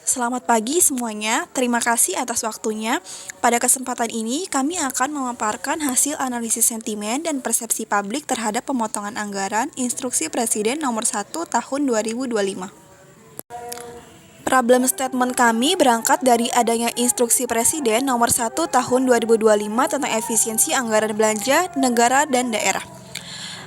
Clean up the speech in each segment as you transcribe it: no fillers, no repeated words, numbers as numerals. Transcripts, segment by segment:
Selamat pagi semuanya, terima kasih atas waktunya. Pada kesempatan ini, kami akan memaparkan hasil analisis sentimen dan persepsi publik terhadap pemotongan anggaran Instruksi Presiden Nomor 1 Tahun 2025. Problem statement kami berangkat dari adanya Instruksi Presiden Nomor 1 Tahun 2025 tentang efisiensi anggaran belanja negara dan daerah,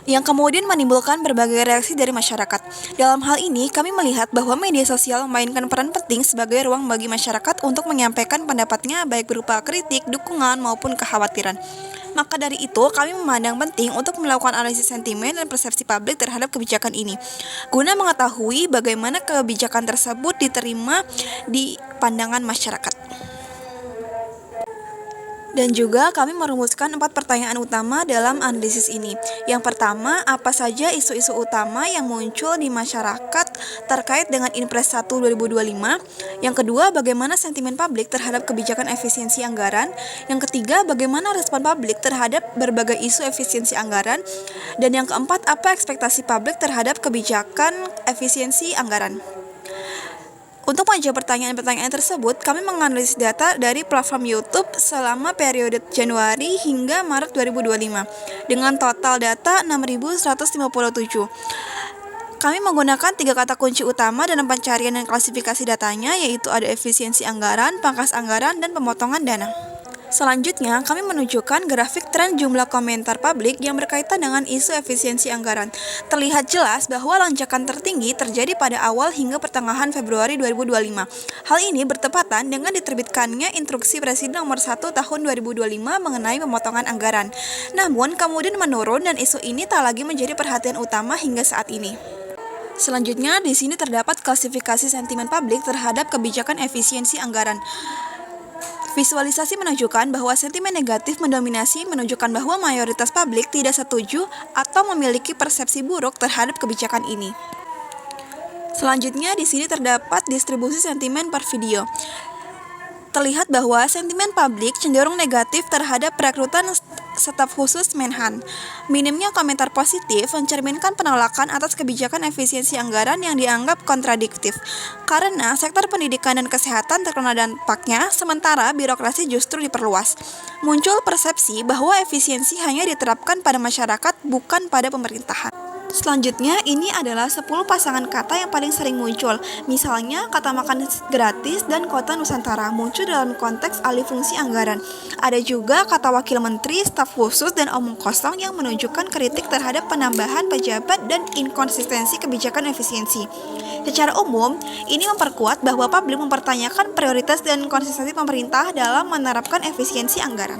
yang kemudian menimbulkan berbagai reaksi dari masyarakat. Dalam hal ini, kami melihat bahwa media sosial memainkan peran penting sebagai ruang bagi masyarakat untuk menyampaikan pendapatnya baik berupa kritik, dukungan, maupun kekhawatiran. Maka dari itu, kami memandang penting untuk melakukan analisis sentimen dan persepsi publik terhadap kebijakan ini, guna mengetahui bagaimana kebijakan tersebut diterima di pandangan masyarakat. Dan juga kami merumuskan 4 pertanyaan utama dalam analisis ini. Yang pertama, apa saja isu-isu utama yang muncul di masyarakat terkait dengan Inpres 1 2025? Yang kedua, bagaimana sentimen publik terhadap kebijakan efisiensi anggaran? Yang ketiga, bagaimana respon publik terhadap berbagai isu efisiensi anggaran? Dan yang keempat, apa ekspektasi publik terhadap kebijakan efisiensi anggaran? Untuk menjawab pertanyaan-pertanyaan tersebut, kami menganalisis data dari platform YouTube selama periode Januari hingga Maret 2025 dengan total data 6.157. Kami menggunakan 3 kata kunci utama dalam pencarian dan klasifikasi datanya, yaitu ada efisiensi anggaran, pangkas anggaran, dan pemotongan dana. Selanjutnya, kami menunjukkan grafik tren jumlah komentar publik yang berkaitan dengan isu efisiensi anggaran. Terlihat jelas bahwa lonjakan tertinggi terjadi pada awal hingga pertengahan Februari 2025. Hal ini bertepatan dengan diterbitkannya Instruksi Presiden Nomor 1 Tahun 2025 mengenai pemotongan anggaran. Namun, kemudian menurun dan isu ini tak lagi menjadi perhatian utama hingga saat ini. Selanjutnya, di sini terdapat klasifikasi sentimen publik terhadap kebijakan efisiensi anggaran. Visualisasi menunjukkan bahwa sentimen negatif mendominasi, menunjukkan bahwa mayoritas publik tidak setuju atau memiliki persepsi buruk terhadap kebijakan ini. Selanjutnya, di sini terdapat distribusi sentimen per video. Terlihat bahwa sentimen publik cenderung negatif terhadap perekrutan staf khusus Menhan. Minimnya komentar positif mencerminkan penolakan atas kebijakan efisiensi anggaran yang dianggap kontradiktif, karena sektor pendidikan dan kesehatan terkena dampaknya, sementara birokrasi justru diperluas. Muncul persepsi bahwa efisiensi hanya diterapkan pada masyarakat, bukan pada pemerintahan. Selanjutnya, ini adalah 10 pasangan kata yang paling sering muncul. Misalnya, kata makan gratis dan kota Nusantara muncul dalam konteks alih fungsi anggaran. Ada juga kata wakil menteri, staf khusus, dan omong kosong yang menunjukkan kritik terhadap penambahan pejabat dan inkonsistensi kebijakan efisiensi. Secara umum, ini memperkuat bahwa publik mempertanyakan prioritas dan konsistensi pemerintah dalam menerapkan efisiensi anggaran.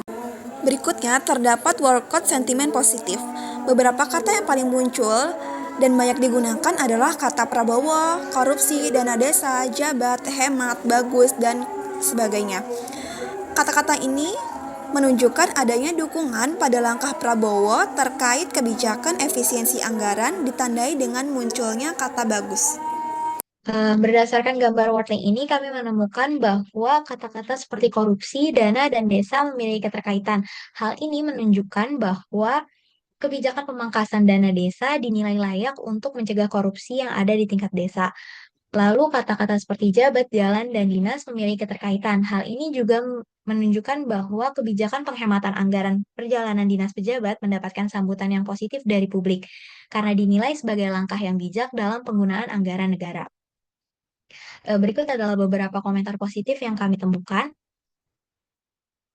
Berikutnya, terdapat word cloud sentimen positif. Beberapa kata yang paling muncul dan banyak digunakan adalah kata Prabowo, korupsi, dana desa, jabat, hemat, bagus, dan sebagainya. Kata-kata ini menunjukkan adanya dukungan pada langkah Prabowo terkait kebijakan efisiensi anggaran, ditandai dengan munculnya kata bagus. Berdasarkan gambar wortling ini, kami menemukan bahwa kata-kata seperti korupsi, dana, dan desa memiliki keterkaitan. Hal ini menunjukkan bahwa kebijakan pemangkasan dana desa dinilai layak untuk mencegah korupsi yang ada di tingkat desa. Lalu kata-kata seperti jabat, jalan, dan dinas memiliki keterkaitan. Hal ini juga menunjukkan bahwa kebijakan penghematan anggaran perjalanan dinas pejabat mendapatkan sambutan yang positif dari publik, karena dinilai sebagai langkah yang bijak dalam penggunaan anggaran negara. Berikut adalah beberapa komentar positif yang kami temukan.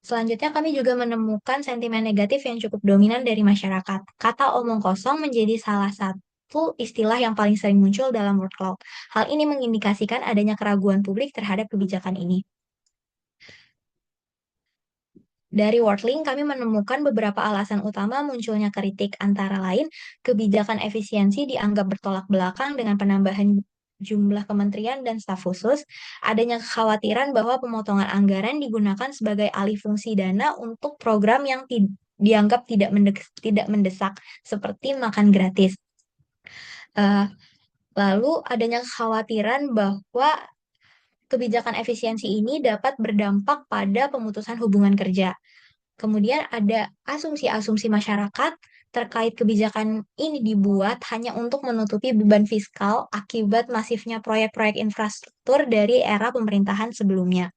Selanjutnya, kami juga menemukan sentimen negatif yang cukup dominan dari masyarakat. Kata omong kosong menjadi salah satu istilah yang paling sering muncul dalam word cloud. Hal ini mengindikasikan adanya keraguan publik terhadap kebijakan ini. Dari Wordling, kami menemukan beberapa alasan utama munculnya kritik, antara lain kebijakan efisiensi dianggap bertolak belakang dengan penambahan jumlah kementerian dan staf khusus, adanya kekhawatiran bahwa pemotongan anggaran digunakan sebagai alih fungsi dana untuk program yang dianggap tidak mendesak, seperti makan gratis. Lalu adanya kekhawatiran bahwa kebijakan efisiensi ini dapat berdampak pada pemutusan hubungan kerja. Kemudian ada asumsi-asumsi masyarakat terkait kebijakan ini dibuat hanya untuk menutupi beban fiskal akibat masifnya proyek-proyek infrastruktur dari era pemerintahan sebelumnya.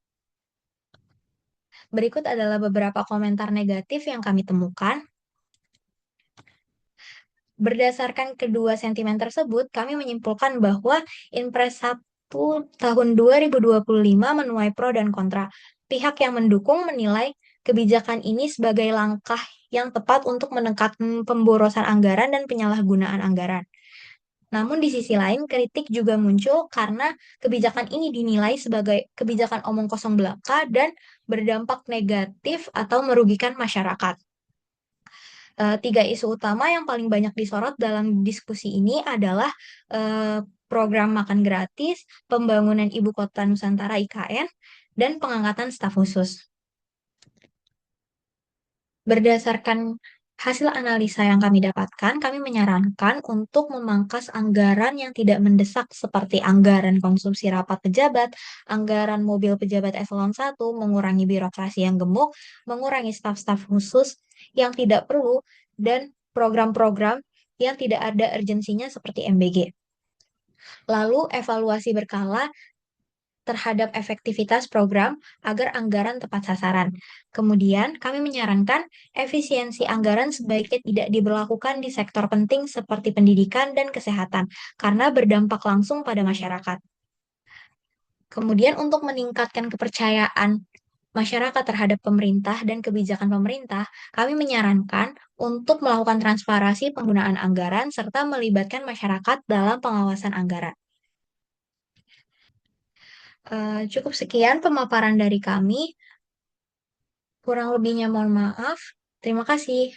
Berikut adalah beberapa komentar negatif yang kami temukan. Berdasarkan kedua sentimen tersebut, kami menyimpulkan bahwa Inpres 1 tahun 2025 menuai pro dan kontra. Pihak yang mendukung menilai kebijakan ini sebagai langkah yang tepat untuk menekan pemborosan anggaran dan penyalahgunaan anggaran. Namun di sisi lain, kritik juga muncul karena kebijakan ini dinilai sebagai kebijakan omong kosong belaka dan berdampak negatif atau merugikan masyarakat. Tiga isu utama yang paling banyak disorot dalam diskusi ini adalah program makan gratis, pembangunan Ibu Kota Nusantara IKN, dan pengangkatan staf khusus. Berdasarkan hasil analisa yang kami dapatkan, kami menyarankan untuk memangkas anggaran yang tidak mendesak seperti anggaran konsumsi rapat pejabat, anggaran mobil pejabat eselon 1, mengurangi birokrasi yang gemuk, mengurangi staf-staf khusus yang tidak perlu, dan program-program yang tidak ada urgensinya seperti MBG. Lalu evaluasi berkala terhadap efektivitas program agar anggaran tepat sasaran. Kemudian, kami menyarankan efisiensi anggaran sebaiknya tidak diberlakukan di sektor penting seperti pendidikan dan kesehatan, karena berdampak langsung pada masyarakat. Kemudian, untuk meningkatkan kepercayaan masyarakat terhadap pemerintah dan kebijakan pemerintah, kami menyarankan untuk melakukan transparansi penggunaan anggaran serta melibatkan masyarakat dalam pengawasan anggaran. Cukup sekian pemaparan dari kami. Kurang lebihnya mohon maaf. Terima kasih.